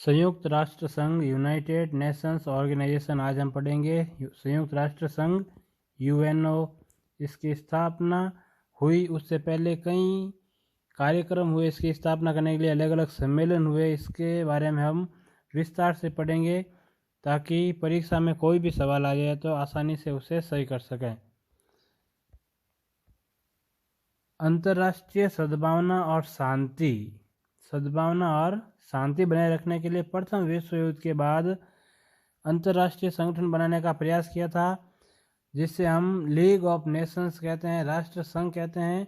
संयुक्त राष्ट्र संघ यूनाइटेड नेशंस ऑर्गेनाइजेशन आज हम पढ़ेंगे। संयुक्त राष्ट्र संघ यूएनओ, इसकी स्थापना हुई, उससे पहले कई कार्यक्रम हुए। इसकी स्थापना करने के लिए अलग अलग सम्मेलन हुए। इसके बारे में हम विस्तार से पढ़ेंगे ताकि परीक्षा में कोई भी सवाल आ जाए तो आसानी से उसे सही कर सकें। अंतर्राष्ट्रीय सद्भावना और शांति बनाए रखने के लिए प्रथम विश्व युद्ध के बाद अंतर्राष्ट्रीय संगठन बनाने का प्रयास किया था, जिसे हम लीग ऑफ नेशंस कहते हैं, राष्ट्र संघ कहते हैं।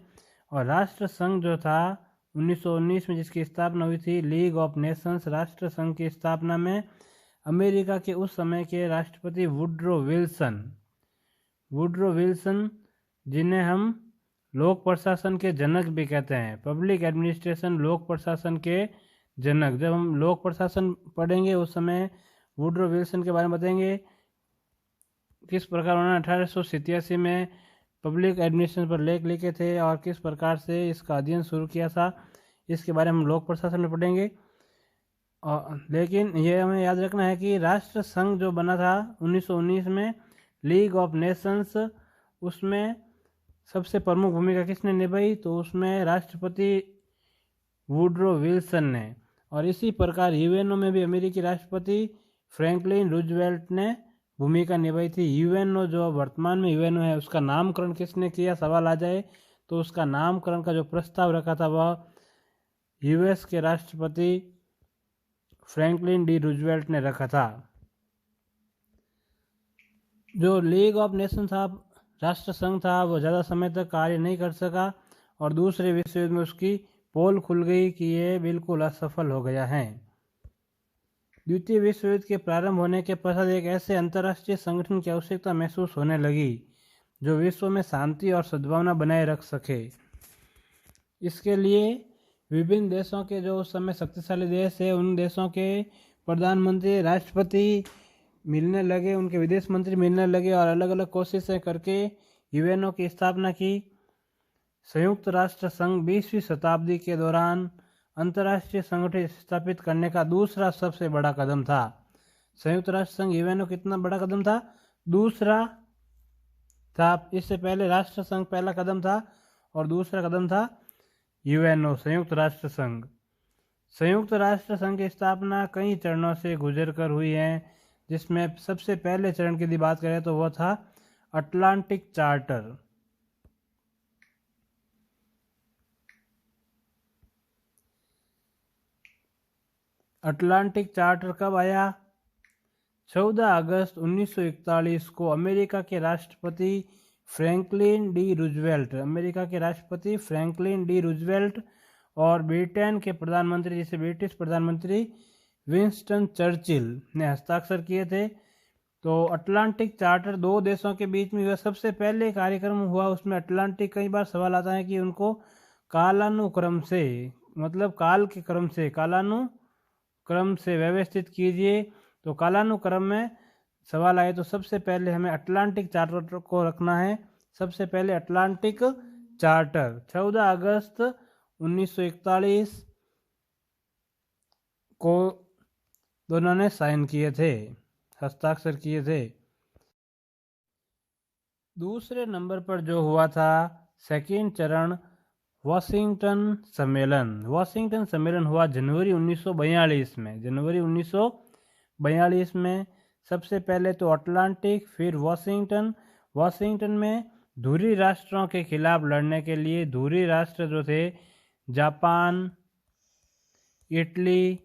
और राष्ट्र संघ जो था 1919 में जिसकी स्थापना हुई थी, लीग ऑफ नेशंस राष्ट्र संघ की स्थापना में अमेरिका के उस समय के राष्ट्रपति वुड्रो विल्सन, जिन्हें हम लोक प्रशासन के जनक भी कहते हैं, पब्लिक एडमिनिस्ट्रेशन, लोक प्रशासन के जनक। जब हम लोक प्रशासन पढ़ेंगे उस समय वुड्रो विल्सन के बारे में बताएंगे, किस प्रकार उन्होंने 1887 में पब्लिक एडमिनिस्ट्रेशन पर लेख लिखे थे और किस प्रकार से इसका अध्ययन शुरू किया था, इसके बारे में हम लोक प्रशासन में पढ़ेंगे। लेकिन ये हमें याद रखना है कि राष्ट्र संघ जो बना था 1919 में, लीग ऑफ नेशंस, उसमें सबसे प्रमुख भूमिका किसने निभाई? तो उसमें राष्ट्रपति वुड्रो विल्सन ने। और इसी प्रकार यूएनओ में भी अमेरिकी राष्ट्रपति फ्रैंकलिन रूजवेल्ट ने भूमिका निभाई थी। यूएनओ जो वर्तमान में यूएनओ है, उसका नामकरण किसने किया, सवाल आ जाए तो उसका नामकरण का जो प्रस्ताव रखा था वह यूएस के राष्ट्रपति फ्रैंकलिन डी रूजवेल्ट ने रखा था। जो लीग ऑफ नेशन था, राष्ट्र संघ था, वो ज़्यादा समय तक कार्य नहीं कर सका और दूसरे विश्व युद्ध में उसकी पोल खुल गई कि ये बिल्कुल असफल हो गया है। द्वितीय विश्व युद्ध के प्रारंभ होने के पश्चात एक ऐसे अंतर्राष्ट्रीय संगठन की आवश्यकता महसूस होने लगी जो विश्व में शांति और सद्भावना बनाए रख सके। इसके लिए विभिन्न देशों के जो उस समय शक्तिशाली देश है, उन देशों के प्रधानमंत्री, राष्ट्रपति मिलने लगे, उनके विदेश मंत्री मिलने लगे और अलग अलग कोशिशें करके यूएनओ की स्थापना की। संयुक्त राष्ट्र संघ 20वीं शताब्दी के दौरान अंतर्राष्ट्रीय संगठन स्थापित करने का दूसरा सबसे बड़ा कदम था। संयुक्त राष्ट्र संघ यूएनओ कितना बड़ा कदम था? दूसरा था। इससे पहले राष्ट्र संघ पहला कदम था और दूसरा कदम था यूएनओ, संयुक्त राष्ट्र संघ। संयुक्त राष्ट्र संघ की स्थापना कई चरणों से गुजरकर हुई है, जिसमें सबसे पहले चरण की बात करें तो वह था अटलांटिक चार्टर। अटलांटिक चार्टर कब आया? 14 अगस्त 1941 को अमेरिका के राष्ट्रपति फ्रैंकलिन डी रूजवेल्ट और ब्रिटेन के प्रधानमंत्री, जिसे ब्रिटिश प्रधानमंत्री विंस्टन चर्चिल ने हस्ताक्षर किए थे। तो अटलांटिक चार्टर दो देशों के बीच में हुआ सबसे पहले कार्यक्रम हुआ। उसमें अटलांटिक, कई बार सवाल आता है कि उनको कालानुक्रम से, मतलब काल के क्रम से, कालानुक्रम से व्यवस्थित कीजिए। तो कालानुक्रम में सवाल आए तो सबसे पहले हमें अटलांटिक चार्टर को रखना है। सबसे पहले अटलांटिक चार्टर 14 अगस्त 1941 को दोनों ने साइन किए थे, हस्ताक्षर किए थे। दूसरे नंबर पर जो हुआ था सेकेंड चरण, वॉशिंगटन सम्मेलन हुआ जनवरी 1942 में। जनवरी 1942 में सबसे पहले तो अटलांटिक, फिर वॉशिंगटन में धुरी राष्ट्रों के खिलाफ लड़ने के लिए, धुरी राष्ट्र जो थे जापान, इटली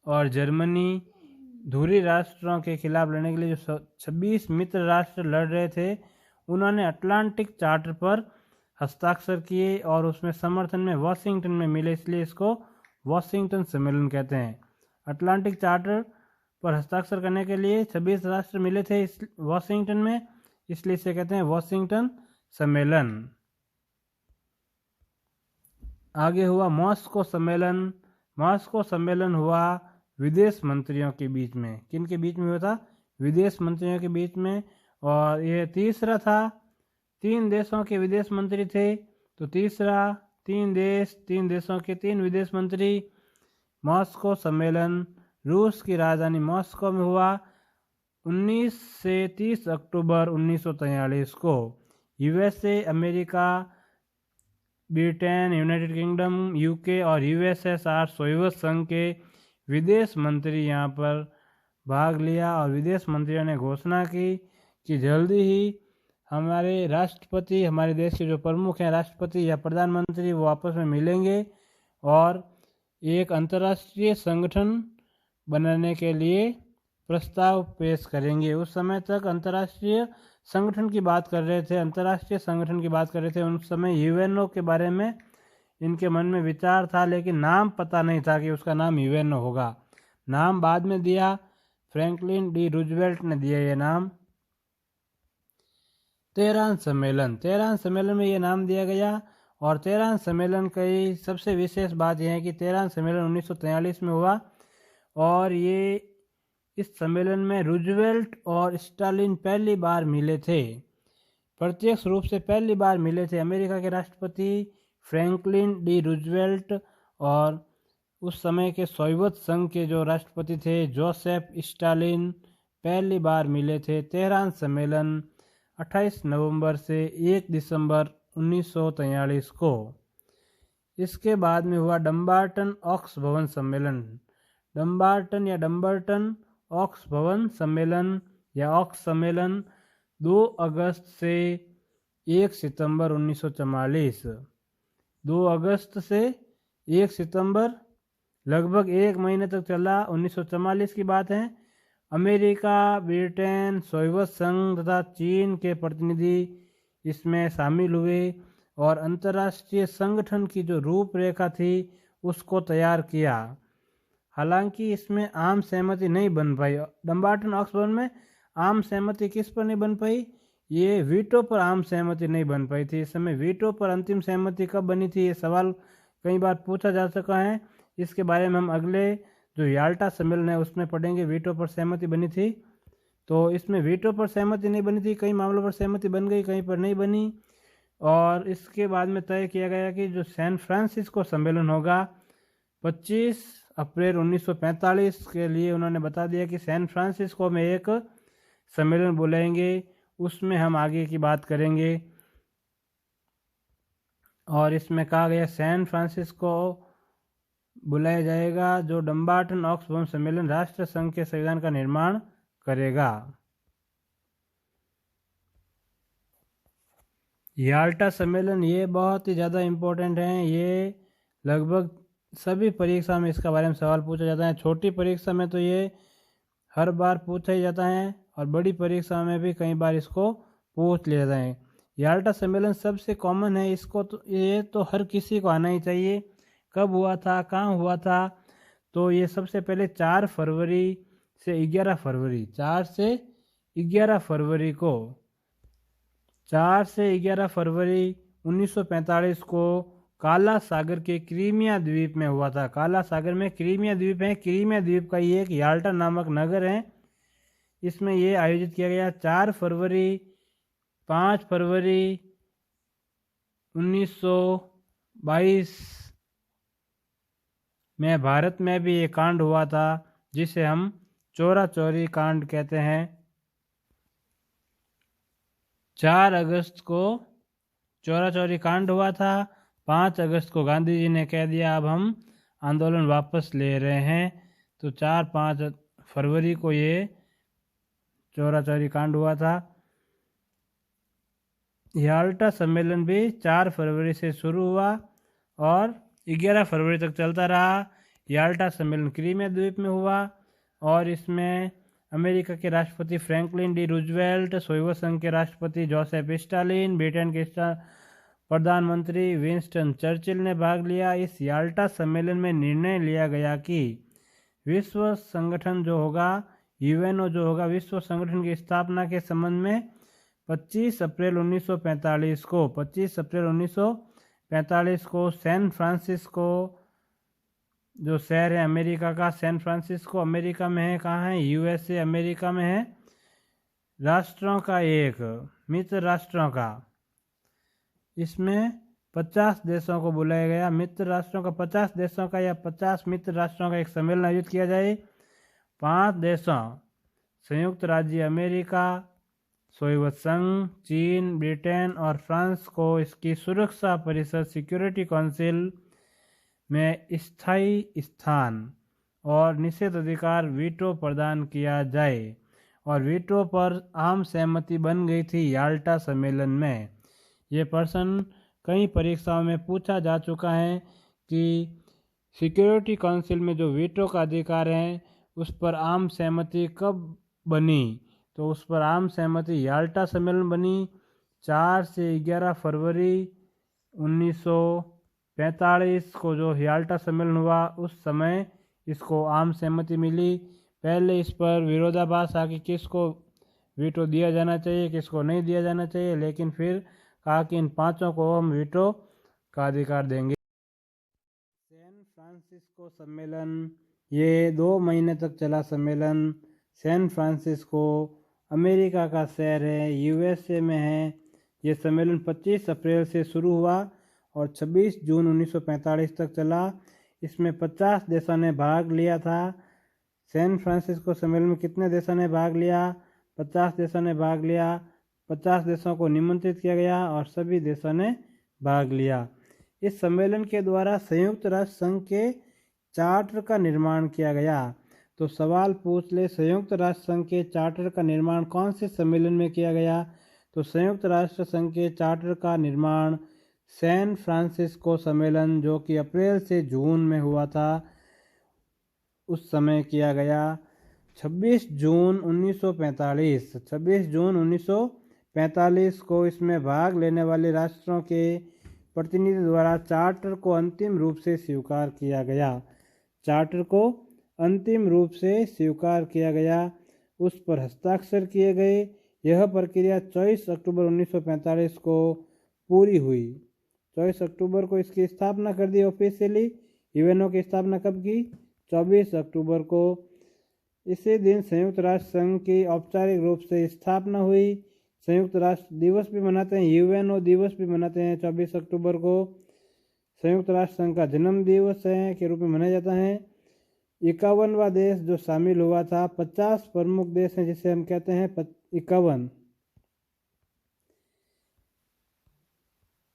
और जर्मनी, धुरी राष्ट्रों के खिलाफ लड़ने के लिए जो 26 मित्र राष्ट्र लड़ रहे थे, उन्होंने अटलांटिक चार्टर पर हस्ताक्षर किए और उसमें समर्थन में वॉशिंगटन में मिले, इसलिए इसको वॉशिंगटन सम्मेलन कहते हैं। अटलांटिक चार्टर पर हस्ताक्षर करने के लिए 26 राष्ट्र मिले थे वॉशिंगटन में, इसलिए इसे कहते हैं वॉशिंगटन सम्मेलन। आगे हुआ मॉस्को सम्मेलन हुआ विदेश मंत्रियों के बीच में। किन के बीच में हुआ था? विदेश मंत्रियों के बीच में। और ये तीसरा था, 3 देशों के विदेश मंत्री थे, तो तीसरा 3 देशों के 3 विदेश मंत्री, मॉस्को सम्मेलन रूस की राजधानी मॉस्को में हुआ 19 से 30 अक्टूबर 1943 को। USA, America, Britain, United kingdom, UK और यूएसएसआर सोवियत संघ के विदेश मंत्री यहाँ पर भाग लिया और विदेश मंत्रियों ने घोषणा की कि जल्दी ही हमारे राष्ट्रपति, हमारे देश के जो प्रमुख हैं राष्ट्रपति या प्रधानमंत्री, वो आपस में मिलेंगे और एक अंतर्राष्ट्रीय संगठन बनाने के लिए प्रस्ताव पेश करेंगे। उस समय तक अंतर्राष्ट्रीय संगठन की बात कर रहे थे, अंतर्राष्ट्रीय संगठन की बात कर रहे थे। उस समय यूएनओ के बारे में इनके मन में विचार था, लेकिन नाम पता नहीं था कि उसका नाम यूएनओ होगा। नाम बाद में दिया, फ्रैंकलिन डी रूजवेल्ट ने दिया ये नाम। तेहरान सम्मेलन, तेहरान सम्मेलन में ये नाम दिया गया। और तेहरान सम्मेलन की सबसे विशेष बात यह है कि तेहरान सम्मेलन 1943 में हुआ और ये इस सम्मेलन में रूजवेल्ट और स्टालिन पहली बार मिले थे, प्रत्यक्ष रूप से पहली बार मिले थे। अमेरिका के राष्ट्रपति फ्रैंकलिन डी रूजवेल्ट और उस समय के सोवियत संघ के जो राष्ट्रपति थे जोसेफ स्टालिन पहली बार मिले थे। तेहरान सम्मेलन 28 नवंबर से 1 दिसंबर 1943 को। इसके बाद में हुआ डम्बार्टन ऑक्स भवन सम्मेलन। डम्बार्टन या डम्बर्टन ऑक्स भवन सम्मेलन या ऑक्स सम्मेलन 2 अगस्त से 1 सितंबर 1944। 2 अगस्त से 1 सितंबर, लगभग 1 महीने तक चला। 1944 की बात है। अमेरिका, ब्रिटेन, सोवियत संघ तथा चीन के प्रतिनिधि इसमें शामिल हुए और अंतर्राष्ट्रीय संगठन की जो रूपरेखा थी उसको तैयार किया। हालांकि इसमें आम सहमति नहीं बन पाई। डम्बार्टन ऑक्स भवन में आम सहमति किस पर नहीं बन पाई? ये वीटो पर आम सहमति नहीं बन पाई थी। इस समय वीटो पर अंतिम सहमति कब बनी थी, ये सवाल कई बार पूछा जा सका है। इसके बारे में हम अगले जो याल्टा सम्मेलन है उसमें पढ़ेंगे। वीटो पर सहमति बनी थी, तो इसमें वीटो पर सहमति नहीं बनी थी, कई मामलों पर सहमति बन गई, कहीं पर नहीं बनी। और इसके बाद में तय किया गया कि जो सैन फ्रांसिस्को सम्मेलन होगा 25 अप्रैल 1945 के लिए उन्होंने बता दिया कि सैन फ्रांसिस्को में एक सम्मेलन बुलाएंगे, उसमें हम आगे की बात करेंगे। और इसमें कहा गया सैन फ्रांसिस्को बुलाया जाएगा जो डम्बार्टन ऑक्स भवन सम्मेलन राष्ट्र संघ के संविधान का निर्माण करेगा। याल्टा सम्मेलन ये बहुत ही ज़्यादा इम्पोर्टेंट है। ये लगभग सभी परीक्षा में इसका बारे में सवाल पूछा जाता है। छोटी परीक्षा में तो ये हर बार पूछा ही जाता है और बड़ी परीक्षा में भी कई बार इसको पूछ लिया जाता है। याल्टा सम्मेलन सबसे कॉमन है, इसको तो ये तो हर किसी को आना ही चाहिए। कब हुआ था, कहाँ हुआ था? तो ये सबसे पहले 4 फरवरी से 11 फरवरी 4 से 11 फरवरी को 4 से 11 फरवरी 1945 को काला सागर के क्रीमिया द्वीप में हुआ था। काला सागर में क्रीमिया द्वीप है, क्रीमिया द्वीप का ये एक याल्टा नामक नगर है। इसमें ये आयोजित किया गया 4 फरवरी 5 फरवरी 1922 में भारत में भी ये कांड हुआ था जिसे हम चोरा चोरी कांड कहते हैं। 4 अगस्त को चोरा चोरी कांड हुआ था। 5 अगस्त को गांधी जी ने कह दिया अब हम आंदोलन वापस ले रहे हैं, तो 4-5 फरवरी को ये चोरा चोरी कांड हुआ था। याल्टा सम्मेलन भी 4 फरवरी से शुरू हुआ और 11 फरवरी तक चलता रहा। याल्टा सम्मेलन क्रीमिया द्वीप में हुआ और इसमें अमेरिका के राष्ट्रपति फ्रैंकलिन डी रूजवेल्ट, सोवियत संघ के राष्ट्रपति जोसेफ स्टालिन, ब्रिटेन के प्रधानमंत्री विंस्टन चर्चिल ने भाग लिया। इस याल्टा सम्मेलन में निर्णय लिया गया कि विश्व संगठन जो होगा, यूएनओ जो होगा, विश्व संगठन की स्थापना के संबंध में 25 अप्रैल 1945 को सैन फ्रांसिस्को जो शहर है अमेरिका का, सैन फ्रांसिस्को अमेरिका में है। कहाँ है? यूएसए अमेरिका में है। राष्ट्रों का एक मित्र राष्ट्रों का, इसमें 50 देशों को बुलाया गया। मित्र राष्ट्रों का 50 देशों का या 50 मित्र राष्ट्रों का एक सम्मेलन आयोजित किया जाए 5 देशों संयुक्त राज्य अमेरिका, सोवियत संघ, चीन, ब्रिटेन और फ्रांस को इसकी सुरक्षा परिषद सिक्योरिटी काउंसिल में स्थायी स्थान और निषेध अधिकार वीटो प्रदान किया जाए, और वीटो पर आम सहमति बन गई थी याल्टा सम्मेलन में। ये प्रश्न कई परीक्षाओं में पूछा जा चुका है कि सिक्योरिटी काउंसिल में जो वीटो का अधिकार है उस पर आम सहमति कब बनी, तो उस पर आम सहमति याल्टा सम्मेलन बनी 4 से 11 फरवरी 1945 को जो याल्टा सम्मेलन हुआ उस समय इसको आम सहमति मिली। पहले इस पर विरोधाभास आ कि किसको वीटो दिया जाना चाहिए, किसको नहीं दिया जाना चाहिए, लेकिन फिर कहा कि इन 5 को हम वीटो का अधिकार देंगे। सैन फ्रांसिस्को सम्मेलन, ये 2 महीने तक चला सम्मेलन। सैन फ्रांसिस्को अमेरिका का शहर है, यूएसए में है। ये सम्मेलन 25 अप्रैल से शुरू हुआ और 26 जून 1945 तक चला। इसमें 50 देशों ने भाग लिया था। सैन फ्रांसिस्को सम्मेलन में कितने देशों ने भाग लिया? 50 देशों ने भाग लिया। 50 देशों को निमंत्रित किया गया और सभी देशों ने भाग लिया। इस सम्मेलन के द्वारा संयुक्त राष्ट्र संघ के चार्टर का निर्माण किया गया। तो सवाल पूछ ले, संयुक्त राष्ट्र संघ के चार्टर का निर्माण कौन से सम्मेलन में किया गया? तो संयुक्त राष्ट्र संघ के चार्टर का निर्माण सैन फ्रांसिस्को सम्मेलन, जो कि अप्रैल से जून में हुआ था, उस समय किया गया। 26 जून 1945 को इसमें भाग लेने वाले राष्ट्रों के प्रतिनिधि द्वारा चार्टर को अंतिम रूप से स्वीकार किया गया। चार्टर को अंतिम रूप से स्वीकार किया गया, उस पर हस्ताक्षर किए गए। यह प्रक्रिया 24 अक्टूबर 1945 को पूरी हुई। 24 अक्टूबर को इसकी स्थापना कर दी ऑफिशियली। यूएनओ की स्थापना कब की? 24 अक्टूबर को। इसी दिन संयुक्त राष्ट्र संघ की औपचारिक रूप से स्थापना हुई। संयुक्त राष्ट्र दिवस भी मनाते हैं, यूएनओ दिवस भी मनाते हैं 24 अक्टूबर को। संयुक्त राष्ट्र संघ का जन्म दिवस है के रूप में मनाया जाता है। 51वां देश जो शामिल हुआ था, 50 प्रमुख देश हैं जिसे हम कहते हैं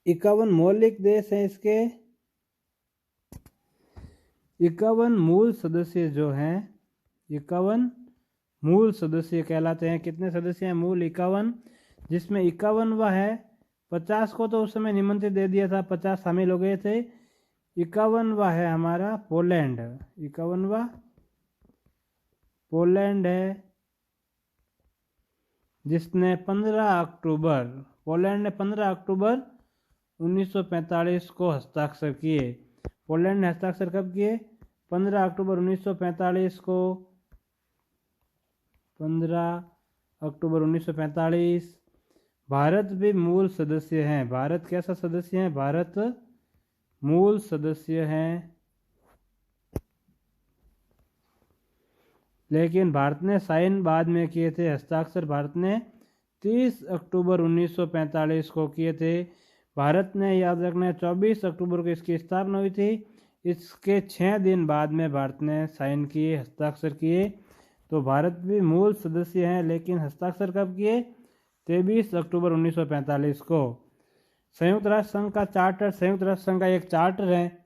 51 मौलिक देश हैं। इसके 51 मूल सदस्य जो हैं, 51 मूल सदस्य कहलाते हैं। कितने सदस्य हैं? मूल 51, जिसमें 51वां है। 50 को तो उस समय निमंत्रित दे दिया था, 50 शामिल हो गए थे। 51वां है हमारा पोलैंड। 51वां पोलैंड है, जिसने 15 अक्टूबर, पोलैंड ने 15 अक्टूबर 1945 को हस्ताक्षर किए। पोलैंड ने हस्ताक्षर कब किए? 15 अक्टूबर 1945 को। 15 अक्टूबर 1945। भारत भी मूल सदस्य हैं। भारत कैसा सदस्य है? भारत मूल सदस्य हैं, लेकिन भारत ने साइन बाद में किए थे। हस्ताक्षर भारत ने 30 अक्टूबर 1945 को किए थे। भारत ने, याद रखना, 24 अक्टूबर को इसकी स्थापना हुई थी। इसके 6 दिन बाद में भारत ने साइन किए, हस्ताक्षर किए। तो भारत भी मूल सदस्य हैं, लेकिन हस्ताक्षर कब किए? 23 अक्टूबर 1945 को। संयुक्त राष्ट्र संघ का चार्टर, संयुक्त राष्ट्र संघ का एक चार्टर है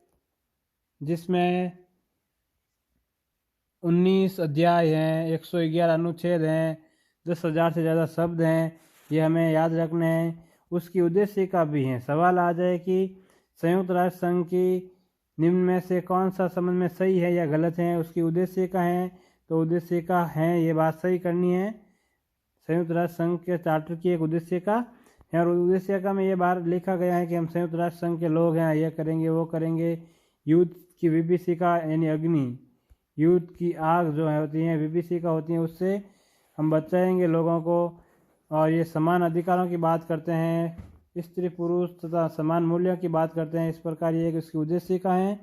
जिसमें 19 अध्याय हैं, 111 अनुच्छेद हैं, 10,000 से ज़्यादा शब्द हैं। ये हमें याद रखने हैं। उसकी उद्देशिका भी हैं। सवाल आ जाए कि संयुक्त राष्ट्र संघ की निम्न में से कौन सा संबंध में सही है या गलत है, उसकी उद्देशिका है, तो उद्देशिका है, ये बात सही करनी है। संयुक्त राष्ट्र संघ के चार्टर की एक उद्देशिका है, और उद्देशिका में ये बात लिखा गया है कि हम संयुक्त राष्ट्र संघ के लोग हैं, ये करेंगे, वो करेंगे। युद्ध की विभीषिका यानी अग्नि, युद्ध की आग जो है होती है, विभीषिका होती है, उससे हम बचाएंगे लोगों को। और ये समान अधिकारों की बात करते हैं, स्त्री पुरुष तथा समान मूल्यों की बात करते हैं। इस प्रकार ये इसकी उद्देशिका है,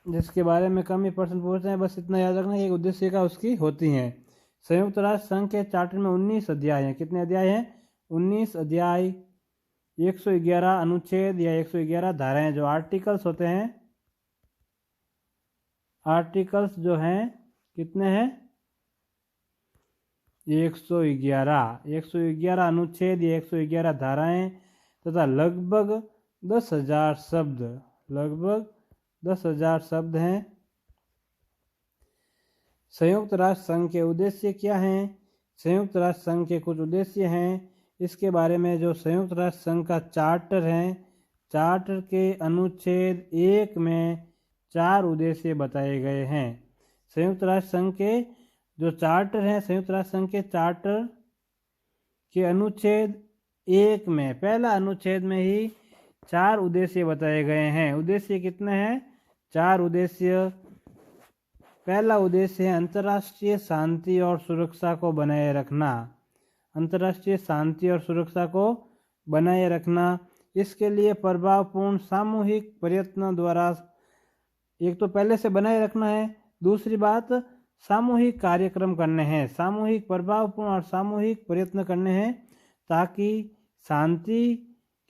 जिसके बारे में कम ही प्रश्न पूछते हैं। बस इतना याद रखना, एक उद्देशिका उसकी होती है। संयुक्त राष्ट्र संघ के चार्टर में 19 अध्याय हैं। कितने अध्याय हैं? 19 अध्याय, 111 अनुच्छेद या 111 धाराएं, जो आर्टिकल्स होते हैं। आर्टिकल्स जो हैं कितने हैं? 111 अनुच्छेद, 111 धाराएं तथा लगभग 10,000 शब्द, लगभग 10,000 शब्द हैं। संयुक्त राष्ट्र संघ के उद्देश्य क्या हैं? संयुक्त राष्ट्र संघ के कुछ उद्देश्य हैं। इसके बारे में जो संयुक्त राष्ट्र संघ का चार्टर है, चार्टर के अनुच्छेद 1 में 4 उद्देश्य बताए गए हैं। संयुक्त राष्ट्र संघ के जो चार्टर हैं, संयुक्त राष्ट्र संघ के चार्टर के अनुच्छेद 1 में, पहला अनुच्छेद में ही 4 उद्देश्य बताए गए हैं। उद्देश्य कितने हैं? 4 उद्देश्य। पहला उद्देश्य है अंतर्राष्ट्रीय शांति और सुरक्षा को बनाए रखना। अंतर्राष्ट्रीय शांति और सुरक्षा को बनाए रखना। इसके लिए प्रभावपूर्ण सामूहिक प्रयत्नों द्वारा, एक तो पहले से बनाए रखना है, दूसरी बात सामूहिक कार्यक्रम करने हैं, सामूहिक प्रभावपूर्ण और सामूहिक प्रयत्न करने हैं ताकि शांति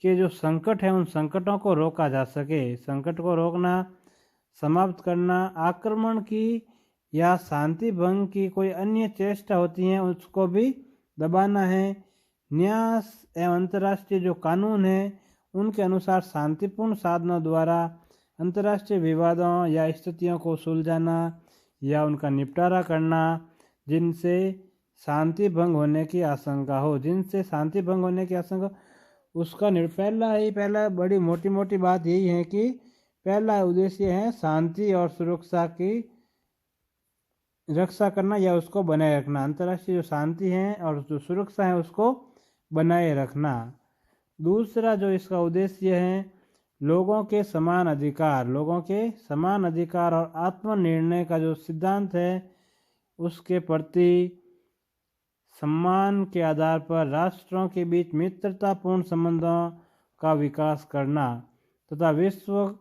के जो संकट हैं उन संकटों को रोका जा सके। संकट को रोकना, समाप्त करना, आक्रमण की या शांति भंग की कोई अन्य चेष्टा होती हैं उसको भी दबाना है। न्यास एवं अंतर्राष्ट्रीय जो कानून हैं उनके अनुसार शांतिपूर्ण साधनों द्वारा अंतर्राष्ट्रीय विवादों या स्थितियों को सुलझाना या उनका निपटारा करना जिनसे शांति भंग होने की आशंका हो, जिनसे शांति भंग होने की आशंका, उसका पहला बड़ी मोटी मोटी बात यही है कि पहला उद्देश्य है शांति और सुरक्षा की रक्षा करना या उसको बनाए रखना। अंतर्राष्ट्रीय जो शांति है और जो सुरक्षा है उसको बनाए रखना। दूसरा जो इसका उद्देश्य है लोगों के समान अधिकार, लोगों के समान अधिकार और आत्मनिर्णय का जो सिद्धांत है उसके प्रति सम्मान के आधार पर राष्ट्रों के बीच मित्रतापूर्ण संबंधों का विकास करना तथा विश्व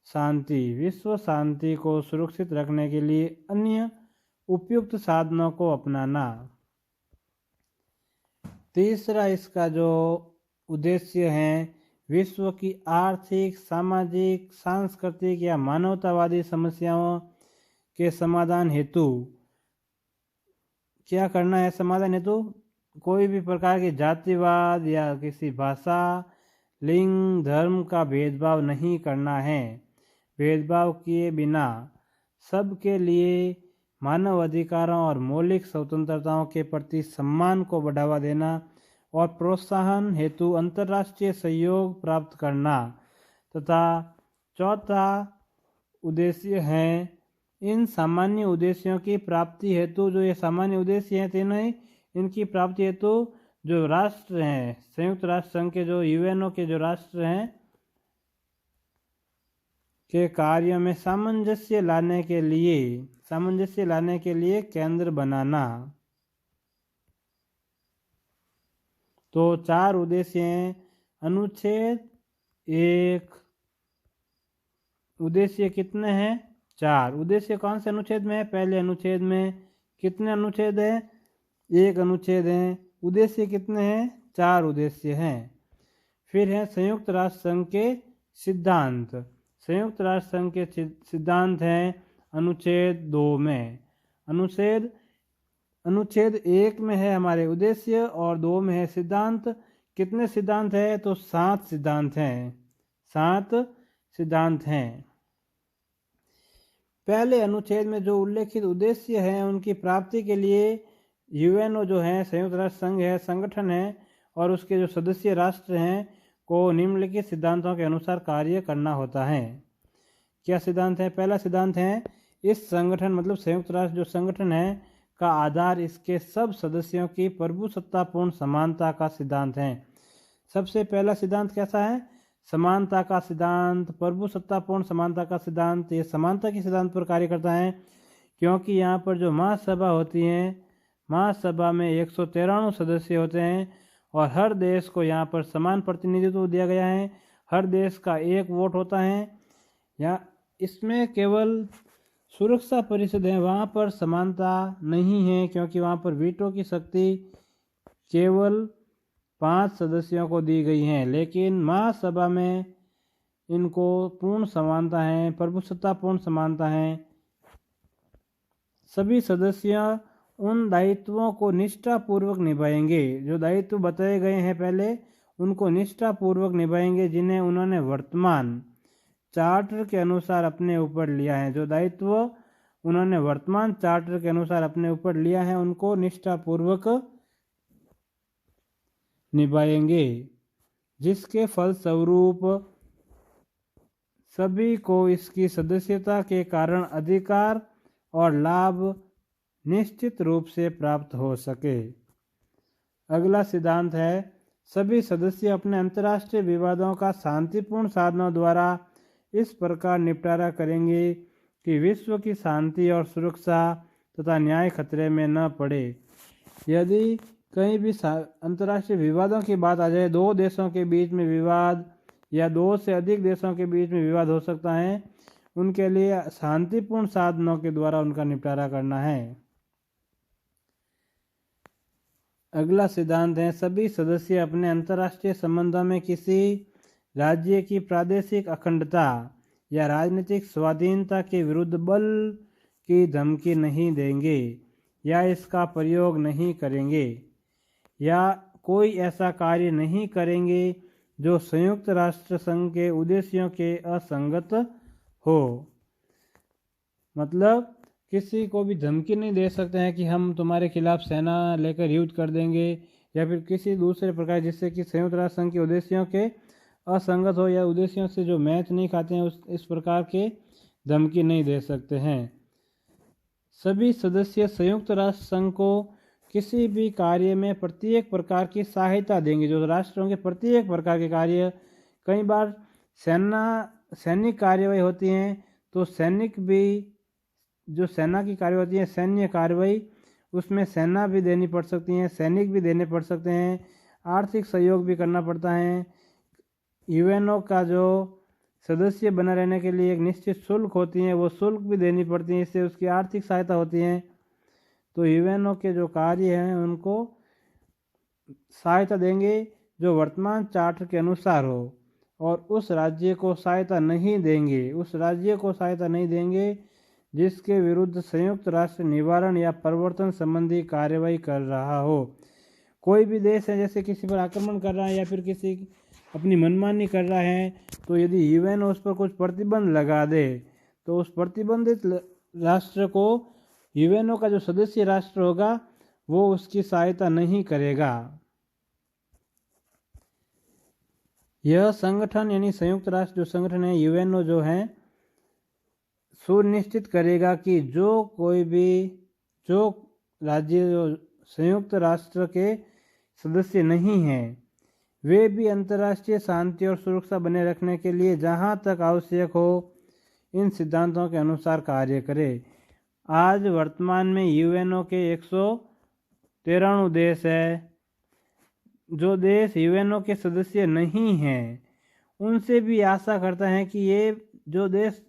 शांति को सुरक्षित रखने के लिए अन्य उपयुक्त साधनों को अपनाना। तीसरा इसका जो उद्देश्य है विश्व की आर्थिक, सामाजिक, सांस्कृतिक या मानवतावादी समस्याओं के समाधान हेतु क्या करना है? समाधान हेतु कोई भी प्रकार के जातिवाद या किसी भाषा, लिंग, धर्म का भेदभाव नहीं करना है। भेदभाव किए बिना सबके लिए मानव अधिकारों और मौलिक स्वतंत्रताओं के प्रति सम्मान को बढ़ावा देना और प्रोत्साहन हेतु अंतर्राष्ट्रीय सहयोग प्राप्त करना तथा चौथा उद्देश्य है इन सामान्य उद्देश्यों की प्राप्ति हेतु, जो ये सामान्य उद्देश्य हैं तीनों ही, इनकी प्राप्ति हेतु जो राष्ट्र हैं, संयुक्त राष्ट्र संघ के जो यूएनओ के जो राष्ट्र हैं के कार्यों में सामंजस्य लाने के लिए केंद्र बनाना। तो 4 उद्देश्य हैं। अनुच्छेद 1 उद्देश्य कितने हैं? 4 उद्देश्य कौन से अनुच्छेद में है? पहले अनुच्छेद में। कितने अनुच्छेद है? 1 अनुच्छेद है। उद्देश्य कितने हैं? 4 उद्देश्य हैं। फिर है संयुक्त राष्ट्र संघ के सिद्धांत। संयुक्त राष्ट्र संघ के सिद्धांत हैं अनुच्छेद 2 में। अनुच्छेद 1 में है हमारे उद्देश्य और 2 में है सिद्धांत। कितने सिद्धांत है? तो 7 सिद्धांत हैं। 7 सिद्धांत हैं। पहले अनुच्छेद में जो उल्लेखित उद्देश्य हैं उनकी प्राप्ति के लिए यूएनओ जो है, संयुक्त राष्ट्र संघ है, संगठन है और उसके जो सदस्य राष्ट्र हैं को निम्नलिखित सिद्धांतों के अनुसार कार्य करना होता है। क्या सिद्धांत है? पहला सिद्धांत है इस संगठन मतलब संयुक्त राष्ट्र जो संगठन है का आधार इसके सब सदस्यों की प्रभुसत्तापूर्ण समानता का सिद्धांत है। सबसे पहला सिद्धांत कैसा है? समानता का सिद्धांत, प्रभुसत्तापूर्ण समानता का सिद्धांत। ये समानता के सिद्धांत पर कार्य करता है क्योंकि यहाँ पर जो महासभा होती है, महासभा में 193 सदस्य होते हैं और हर देश को यहाँ पर समान प्रतिनिधित्व दिया गया है। हर देश का एक वोट होता है। या इसमें केवल सुरक्षा परिषद है, वहाँ पर समानता नहीं है क्योंकि वहाँ पर वीटो की शक्ति केवल 5 सदस्यों को दी गई है। लेकिन महासभा में इनको पूर्ण समानता है, प्रभुसत्तापूर्ण समानता है। सभी सदस्य उन दायित्वों को निष्ठापूर्वक निभाएंगे। जो दायित्व बताए गए हैं पहले, उनको निष्ठापूर्वक निभाएंगे जिन्हें उन्होंने वर्तमान चार्टर के अनुसार अपने ऊपर लिया है। जो दायित्व उन्होंने वर्तमान चार्टर के अनुसार अपने ऊपर लिया है, उनको निष्ठापूर्वक निभाएंगे, जिसके फलस्वरूप सभी को इसकी सदस्यता के कारण अधिकार और लाभ निश्चित रूप से प्राप्त हो सके। अगला सिद्धांत है, सभी सदस्य अपने अंतर्राष्ट्रीय विवादों का शांतिपूर्ण साधनों द्वारा इस प्रकार निपटारा करेंगे कि विश्व की शांति और सुरक्षा तथा न्याय खतरे में न पड़े। यदि कहीं भी अंतर्राष्ट्रीय विवादों की बात आ जाए, दो देशों के बीच में विवाद या दो से अधिक देशों के बीच में विवाद हो सकता है, उनके लिए शांतिपूर्ण साधनों के द्वारा उनका निपटारा करना है। अगला सिद्धांत है, सभी सदस्य अपने अंतर्राष्ट्रीय संबंधों में किसी राज्य की प्रादेशिक अखंडता या राजनीतिक स्वाधीनता के विरुद्ध बल की धमकी नहीं देंगे या इसका प्रयोग नहीं करेंगे या कोई ऐसा कार्य नहीं करेंगे जो संयुक्त राष्ट्र संघ के उद्देश्यों के असंगत हो। मतलब किसी को भी धमकी नहीं दे सकते हैं कि हम तुम्हारे खिलाफ सेना लेकर युद्ध कर देंगे या फिर किसी दूसरे प्रकार जिससे कि संयुक्त राष्ट्र संघ के उद्देश्यों के असंगत हो या उद्देश्यों से जो मैच नहीं खाते हैं, इस प्रकार के धमकी नहीं दे सकते हैं। सभी सदस्य संयुक्त राष्ट्र संघ को किसी भी कार्य में प्रत्येक प्रकार की सहायता देंगे। जो राष्ट्र होंगे प्रत्येक प्रकार के कार्य, कई बार सैनिक कार्यवाही होती हैं तो सैनिक भी, जो सेना की कार्रवाई होती है सैन्य कार्रवाई, उसमें सेना भी देनी पड़ सकती है, सैनिक भी देने पड़ सकते हैं, आर्थिक सहयोग भी करना पड़ता है। यूएनओ का जो सदस्य बना रहने के लिए एक निश्चित शुल्क होती है, वो शुल्क भी देनी पड़ती है, इससे उसकी आर्थिक सहायता होती है। तो यूएनओ के जो कार्य हैं उनको सहायता देंगे जो वर्तमान चार्टर के अनुसार हो, और उस राज्य को सहायता नहीं देंगे जिसके विरुद्ध संयुक्त राष्ट्र निवारण या परिवर्तन संबंधी कार्यवाही कर रहा हो। कोई भी देश है जैसे किसी पर आक्रमण कर रहा है या फिर किसी अपनी मनमानी कर रहा है, तो यदि यूएन उस पर कुछ प्रतिबंध लगा दे तो उस प्रतिबंधित राष्ट्र को यूएनओ का जो सदस्य राष्ट्र होगा वो उसकी सहायता नहीं करेगा। यह संगठन यानी संयुक्त राष्ट्र जो संगठन है, यूएनओ जो है, सुनिश्चित करेगा कि जो राज्य जो संयुक्त राष्ट्र के सदस्य नहीं हैं, वे भी अंतर्राष्ट्रीय शांति और सुरक्षा बने रखने के लिए जहां तक आवश्यक हो इन सिद्धांतों के अनुसार कार्य करें। आज वर्तमान में यूएनओ के 193 देश है। जो देश यूएनओ के सदस्य नहीं हैं उनसे भी आशा करता है कि ये जो देश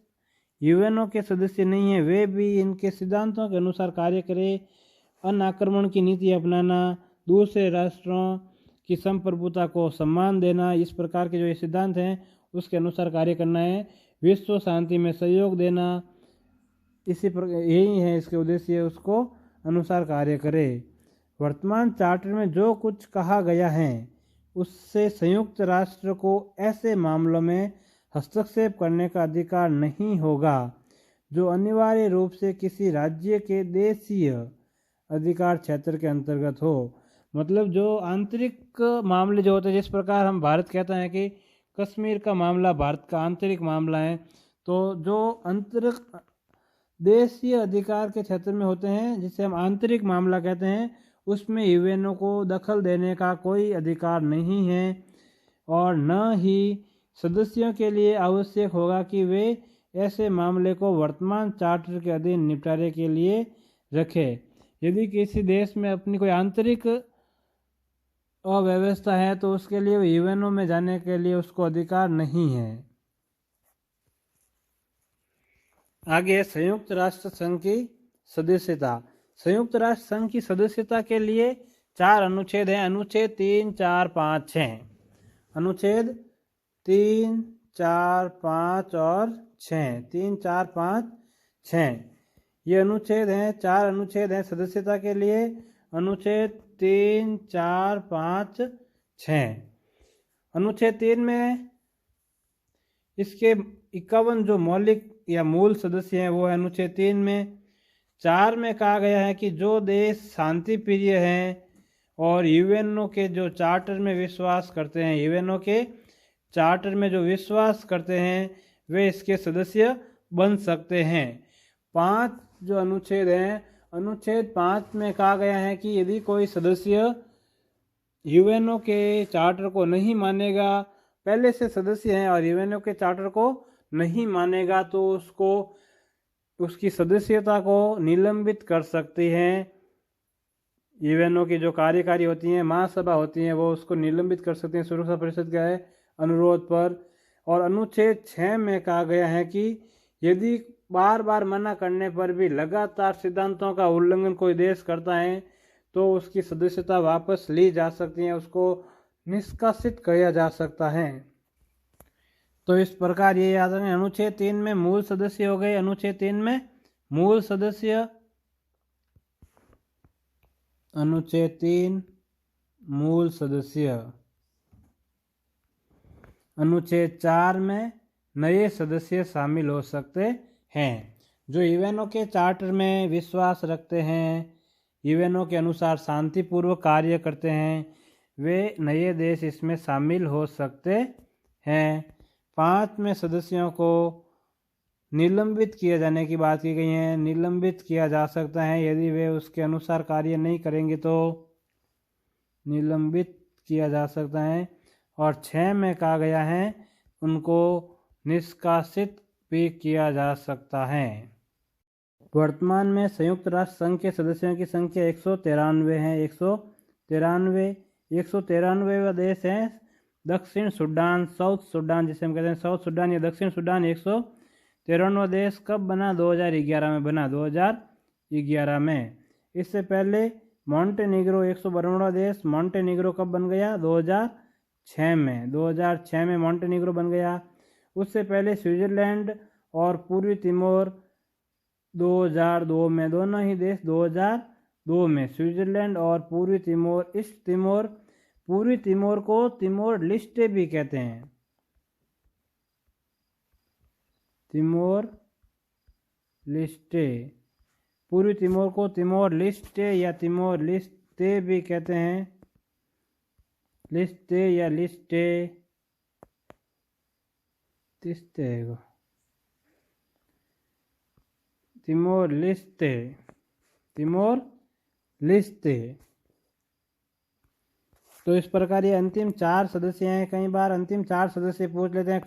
यूएनओ के सदस्य नहीं है वे भी इनके सिद्धांतों के अनुसार कार्य करें। अनाक्रमण की नीति अपनाना, दूसरे राष्ट्रों की संप्रभुता को सम्मान देना, इस प्रकार के जो ये सिद्धांत हैं उसके अनुसार कार्य करना है। विश्व शांति में सहयोग देना, इसी प्रकार यही है इसके उद्देश्य, उसको अनुसार कार्य करे। वर्तमान चार्टर में जो कुछ कहा गया है उससे संयुक्त राष्ट्र को ऐसे मामलों में हस्तक्षेप करने का अधिकार नहीं होगा जो अनिवार्य रूप से किसी राज्य के देशीय अधिकार क्षेत्र के अंतर्गत हो। मतलब जो आंतरिक मामले जो होते हैं, जिस प्रकार हम भारत कहते हैं कि कश्मीर का मामला भारत का आंतरिक मामला है, तो जो आंतरिक देशीय अधिकार के क्षेत्र में होते हैं जिसे हम आंतरिक मामला कहते हैं, उसमें यूएनओ को दखल देने का कोई अधिकार नहीं है और न ही सदस्यों के लिए आवश्यक होगा कि वे ऐसे मामले को वर्तमान चार्टर के अधीन निपटारे के लिए रखें। यदि किसी देश में अपनी कोई आंतरिक अव्यवस्था है तो उसके लिए यूएनओ में जाने के लिए उसको अधिकार नहीं है। आगे संयुक्त राष्ट्र संघ की सदस्यता। संयुक्त राष्ट्र संघ की सदस्यता के लिए 4 अनुच्छेद हैं। अनुच्छेद 3, 4, 5, 6। अनुच्छेद 3, 4, 5 और 6। 3, 4, 5, 6 ये अनुच्छेद हैं, 4 अनुच्छेद हैं सदस्यता के लिए, अनुच्छेद 3, 4, 5, 6। अनुच्छेद 3 में इसके 51 जो मौलिक या मूल सदस्य हैं वो है अनुच्छेद 3 में। 4 में कहा गया है कि जो देश शांति प्रिय हैं और यूएनओ के जो चार्टर में विश्वास करते हैं, यूएनओ के चार्टर में जो विश्वास करते हैं वे इसके सदस्य बन सकते हैं। 5 जो अनुच्छेद हैं, अनुच्छेद 5 में कहा गया है कि यदि कोई सदस्य यूएनओ के चार्टर को नहीं मानेगा, पहले से सदस्य हैं और यूएनओ के चार्टर को नहीं मानेगा, तो उसको उसकी सदस्यता को निलंबित कर सकती हैं। यूएनओ की जो कार्यकारी होती हैं, महासभा होती हैं, वो उसको निलंबित कर सकती हैं सुरक्षा परिषद के अनुरोध पर। और अनुच्छेद 6 में कहा गया है कि यदि बार बार मना करने पर भी लगातार सिद्धांतों का उल्लंघन कोई देश करता है तो उसकी सदस्यता वापस ली जा सकती है, उसको निष्कासित किया जा सकता है। तो इस प्रकार ये याद रखें, अनुच्छेद 3 में मूल सदस्य हो गए, अनुच्छेद 3 में मूल सदस्य, अनुच्छेद 3 मूल सदस्य। अनुच्छेद 4 में नए सदस्य शामिल हो सकते हैं जो यूएनओ के चार्टर में विश्वास रखते हैं, यूएनओ के अनुसार शांतिपूर्वक कार्य करते हैं, वे नए देश इसमें शामिल हो सकते हैं। 5 में सदस्यों को निलंबित किए जाने की बात की गई है। निलंबित किया जा सकता है यदि वे उसके अनुसार कार्य नहीं करेंगे तो निलंबित किया जा सकता है। और 6 में कहा गया है उनको निष्कासित भी किया जा सकता है। वर्तमान में संयुक्त राष्ट्र संघ के सदस्यों की संख्या 193 है। 193वां देश है दक्षिण सूडान, साउथ सूडान जिसे हम कहते हैं साउथ सूडान या दक्षिण सूडान। 193वां देश कब बना? 2011 में बना, 2011 में। इससे पहले मॉन्टेनिग्रो 192वां देश, मॉन्टेनिग्रो कब बन गया? 2006 में। 2006 में मॉन्टेनिग्रो बन गया। उससे पहले स्विट्जरलैंड और पूर्वी तिमोर 2002 में, दोनों ही देश 2002 में। स्विट्जरलैंड और पूर्वी तिमोर, ईस्ट तिमोर, पूर्वी तिमोर को तिमोर लिस्टे भी कहते हैं, तिमोर लिस्टे। पूर्वी तिमोर को तिमोर लिस्टे या तिमोर लिस्टे भी कहते हैं, लिस्टे या लिस्टे, तिमोर लिस्टे, तिमोर लिस्टे। तो इस प्रकार ये अंतिम 4 सदस्य हैं। कई बार अंतिम 4 सदस्य पूछ लेते हैं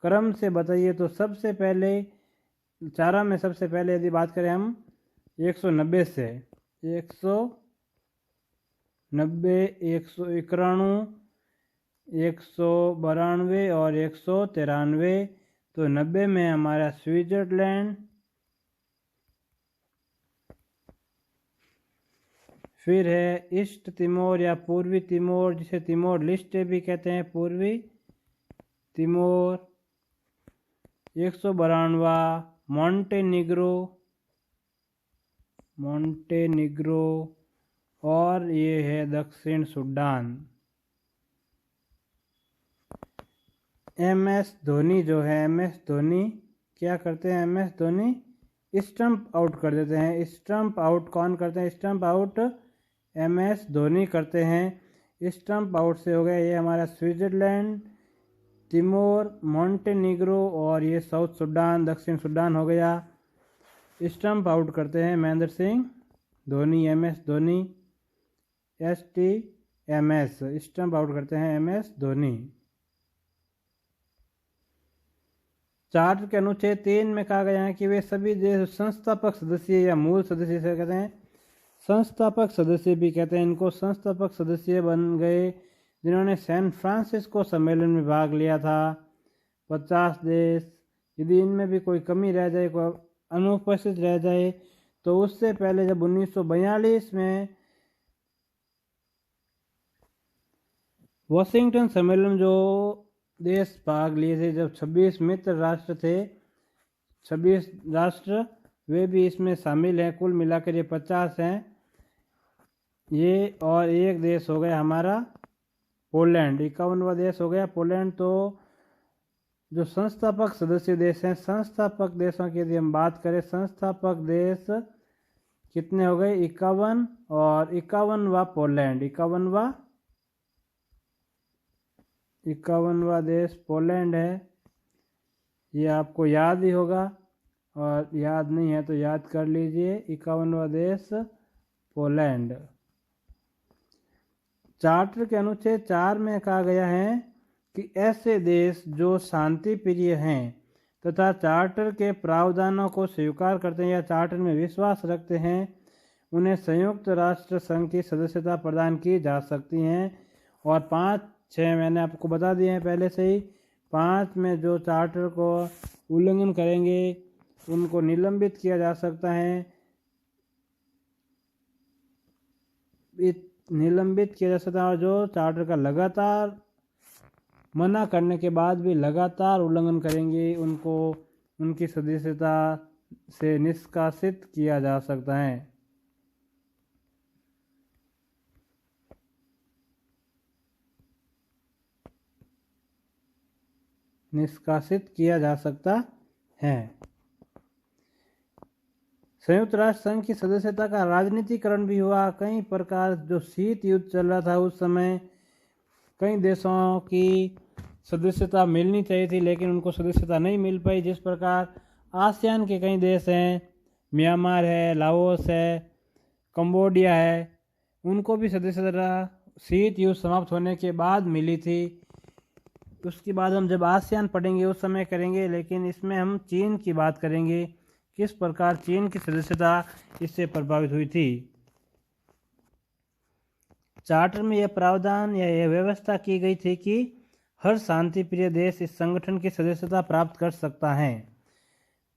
क्रम से बताइए। तो सबसे पहले 4 में सबसे पहले यदि बात करें हम 190 से, 190, 191, 192 और 193। तो 90 में हमारा स्विट्जरलैंड, फिर है ईस्ट तिमोर या पूर्वी तिमोर जिसे तिमोर लिस्टे भी कहते हैं, पूर्वी तिमोर। 192वां मॉन्टेनिग्रो और ये है दक्षिण सूडान। MS धोनी जो है, MS धोनी क्या करते हैं? MS धोनी स्टंप आउट कर देते हैं। स्टंप आउट कौन करते हैं? स्टंप आउट MS धोनी करते हैं। स्टंप आउट से हो गया ये हमारा स्विट्जरलैंड, तिमोर, मॉन्टेनिग्रो और ये साउथ सूडान, दक्षिण सूडान हो गया। स्टंप आउट करते हैं Mahendra Singh Dhoni, MS Dhoni, STMS, stump out करते हैं MS धोनी। चार्टर के अनुच्छेद 3 में कहा गया है कि वे सभी देश संस्थापक सदस्य या मूल सदस्य से कहते हैं, संस्थापक सदस्य भी कहते हैं इनको। संस्थापक सदस्य बन गए जिन्होंने सैन फ्रांसिस्को सम्मेलन में भाग लिया था, 50 देश। यदि इनमें भी कोई कमी रह जाए, कोई अनुपस्थित रह जाए, तो उससे पहले जब 1942 में वॉशिंगटन सम्मेलन जो देश भाग लिए थे, जब 26 मित्र राष्ट्र थे, 26 राष्ट्र वे भी इसमें शामिल हैं। कुल मिलाकर ये 50 हैं ये। और एक देश हो गया हमारा पोलैंड, 51वां देश हो गया पोलैंड। तो जो संस्थापक सदस्य देश हैं, संस्थापक देशों की यदि हम बात करें, संस्थापक देश कितने हो गए? 51। और 51वां पोलैंड, 51वां देश पोलैंड है। ये आपको याद ही होगा, और याद नहीं है तो याद कर लीजिए। 51वां देश पोलैंड। चार्टर के अनुच्छेद 4 में कहा गया है कि ऐसे देश जो शांति प्रिय हैं तथा चार्टर के प्रावधानों को स्वीकार करते हैं या चार्टर में विश्वास रखते हैं, उन्हें संयुक्त राष्ट्र संघ की सदस्यता प्रदान की जा सकती हैं। और 5-6 मैंने आपको बता दिए हैं पहले से ही। 5 में जो चार्टर को उल्लंघन करेंगे उनको निलंबित किया जा सकता है। निलंबित किया जा सकता है, और जो चार्टर का लगातार मना करने के बाद भी लगातार उल्लंघन करेंगे उनको उनकी सदस्यता से निष्कासित किया जा सकता है। निष्कासित किया जा सकता है। संयुक्त राष्ट्र संघ की सदस्यता का राजनीतिकरण भी हुआ। कई प्रकार, जो शीत युद्ध चल रहा था उस समय, कई देशों की सदस्यता मिलनी चाहिए थी लेकिन उनको सदस्यता नहीं मिल पाई। जिस प्रकार आसियान के कई देश हैं, म्यांमार है, लाओस है, कंबोडिया है, उनको भी सदस्यता शीत युद्ध समाप्त होने के बाद मिली थी। उसके बाद हम जब आसियान पढ़ेंगे उस समय करेंगे, लेकिन इसमें हम चीन की बात करेंगे, किस प्रकार चीन की सदस्यता इससे प्रभावित हुई थी। चार्टर में यह प्रावधान या यह व्यवस्था की गई थी कि हर शांति प्रिय देश इस संगठन की सदस्यता प्राप्त कर सकता है।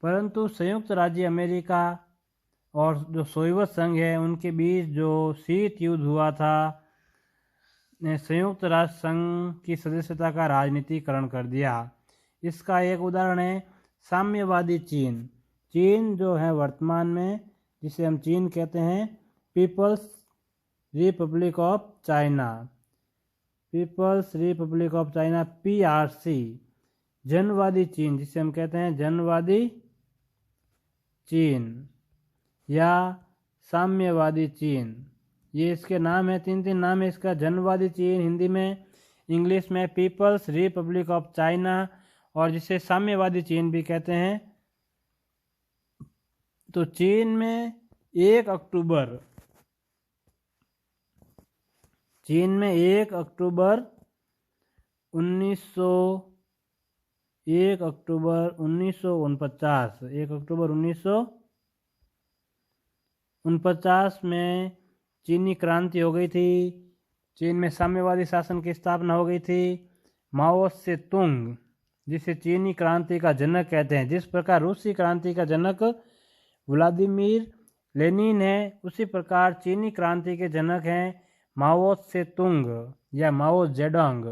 परंतु संयुक्त राज्य अमेरिका और जो सोवियत संघ है उनके बीच जो शीत युद्ध हुआ था ने संयुक्त राष्ट्र संघ की सदस्यता का राजनीतिकरण कर दिया। इसका एक उदाहरण है साम्यवादी चीन। चीन जो है वर्तमान में, जिसे हम चीन कहते हैं, People's Republic of China, People's Republic of China PRC। जनवादी चीन, जिसे हम कहते हैं जनवादी चीन या साम्यवादी चीन, ये इसके नाम है। 3 नाम है इसका। जनवादी चीन हिंदी में, इंग्लिश में पीपल्स रिपब्लिक ऑफ चाइना, और जिसे साम्यवादी चीन भी कहते हैं। तो चीन में 1 अक्टूबर 1949 में चीनी क्रांति हो गई थी। चीन में साम्यवादी शासन की स्थापना हो गई थी। माओ से तुंग, जिसे चीनी क्रांति का जनक कहते हैं, जिस प्रकार रूसी क्रांति का जनक व्लादिमीर लेनिन है, उसी प्रकार चीनी क्रांति के जनक हैं माओ से तुंग या माओ जेडोंग,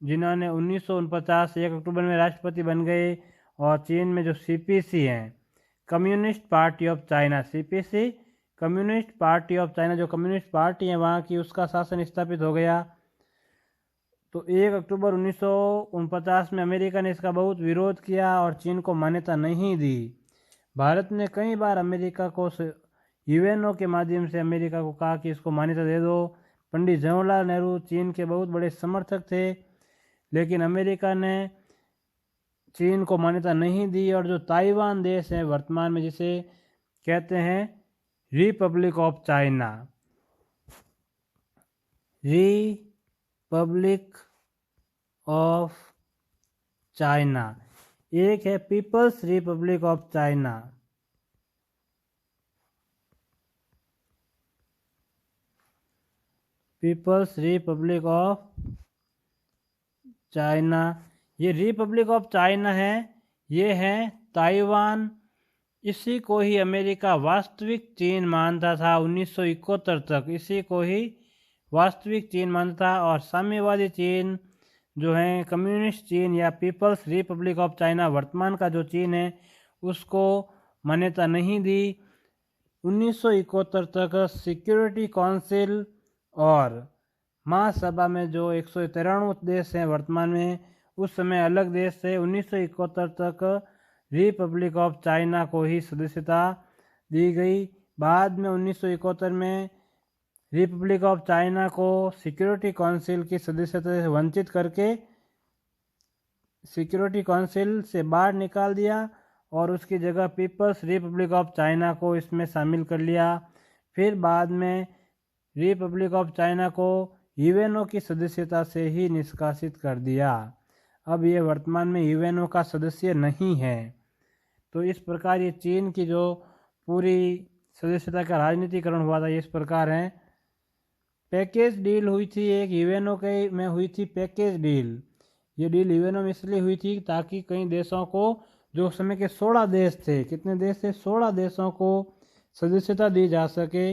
जिन्होंने 1949 1 अक्टूबर में राष्ट्रपति बन गए। और चीन में जो CPC हैं, communist party of China, CPC communist party of China, जो कम्युनिस्ट पार्टी है वहाँ की, उसका शासन स्थापित हो गया। तो 1 अक्टूबर 1949 में अमेरिका ने इसका बहुत विरोध किया और चीन को मान्यता नहीं दी। भारत ने कई बार अमेरिका को UNO के माध्यम से अमेरिका को कहा कि इसको मान्यता दे दो। पंडित जवाहरलाल नेहरू चीन के बहुत बड़े समर्थक थे, लेकिन अमेरिका ने चीन को मान्यता नहीं दी। और जो ताइवान देश है वर्तमान में, जिसे कहते हैं Republic of China, Republic of China, एक है People's Republic of China. People's Republic of China, ये रिपब्लिक ऑफ चाइना है, ये है ताइवान। इसी को ही अमेरिका वास्तविक चीन मानता था 1971 तक, इसी को ही वास्तविक चीन मानता था। और साम्यवादी चीन जो है, कम्युनिस्ट चीन या पीपल्स रिपब्लिक ऑफ चाइना, वर्तमान का जो चीन है, उसको मान्यता नहीं दी। 1971 तक सिक्योरिटी काउंसिल और महासभा में जो 193 देश हैं वर्तमान में, उस समय अलग देश थे। 1971 तक रिपब्लिक ऑफ चाइना को ही सदस्यता दी गई। बाद में 1971 में रिपब्लिक ऑफ चाइना को सिक्योरिटी काउंसिल की सदस्यता से वंचित करके सिक्योरिटी काउंसिल से बाहर निकाल दिया और उसकी जगह पीपल्स रिपब्लिक ऑफ चाइना को इसमें शामिल कर लिया। फिर बाद में रिपब्लिक ऑफ चाइना को यूएनओ की सदस्यता से ही निष्कासित कर दिया। अब ये वर्तमान में यूएनओ का सदस्य नहीं है। तो इस प्रकार ये चीन की जो पूरी सदस्यता का राजनीतिकरण हुआ था, इस प्रकार है। पैकेज डील हुई थी एक यूएनओ के में हुई थी पैकेज डील। ये डील यूएनओ में इसलिए हुई थी ताकि कई देशों को, जो समय के 16 देश थे, कितने देश थे, 16 देशों को सदस्यता दी जा सके,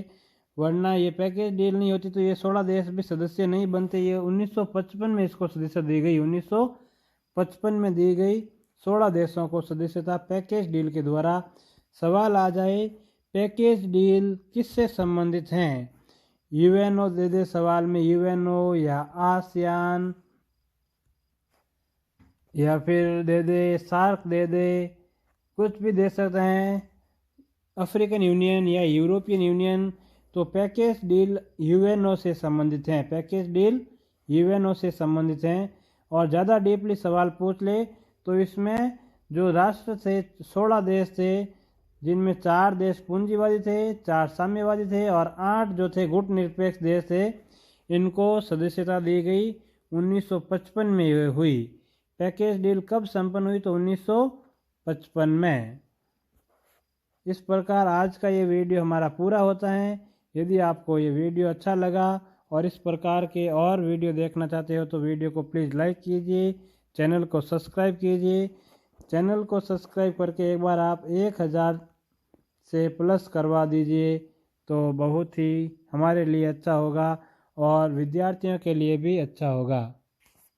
वरना ये पैकेज डील नहीं होती तो ये 16 देश भी सदस्य नहीं बनते। ये 1955 में इसको सदस्यता दी गई, 1955 में दी गई 16 देशों को सदस्यता पैकेज डील के द्वारा। सवाल आ जाए पैकेज डील किससे संबंधित हैं? यूएनओ दे दे सवाल में, यूएनओ या आसियान या फिर दे दे सार्क, दे दे कुछ भी दे सकते हैं, अफ्रीकन यूनियन या यूरोपियन यूनियन। तो पैकेज डील यूएनओ से संबंधित हैं, पैकेज डील यूएनओ से संबंधित हैं। और ज़्यादा डीपली सवाल पूछ ले तो इसमें जो राष्ट्र थे 16 देश थे, जिनमें 4 देश पूंजीवादी थे, 4 साम्यवादी थे और 8 जो थे गुटनिरपेक्ष देश थे, इनको सदस्यता दी गई। 1955 में हुई। पैकेज डील कब संपन्न हुई? तो 1955 में। इस प्रकार आज का ये वीडियो हमारा पूरा होता है। यदि आपको ये वीडियो अच्छा लगा और इस प्रकार के और वीडियो देखना चाहते हो तो वीडियो को प्लीज़ लाइक कीजिए, चैनल को सब्सक्राइब कीजिए। चैनल को सब्सक्राइब करके एक बार आप 1000 से प्लस करवा दीजिए तो बहुत ही हमारे लिए अच्छा होगा और विद्यार्थियों के लिए भी अच्छा होगा।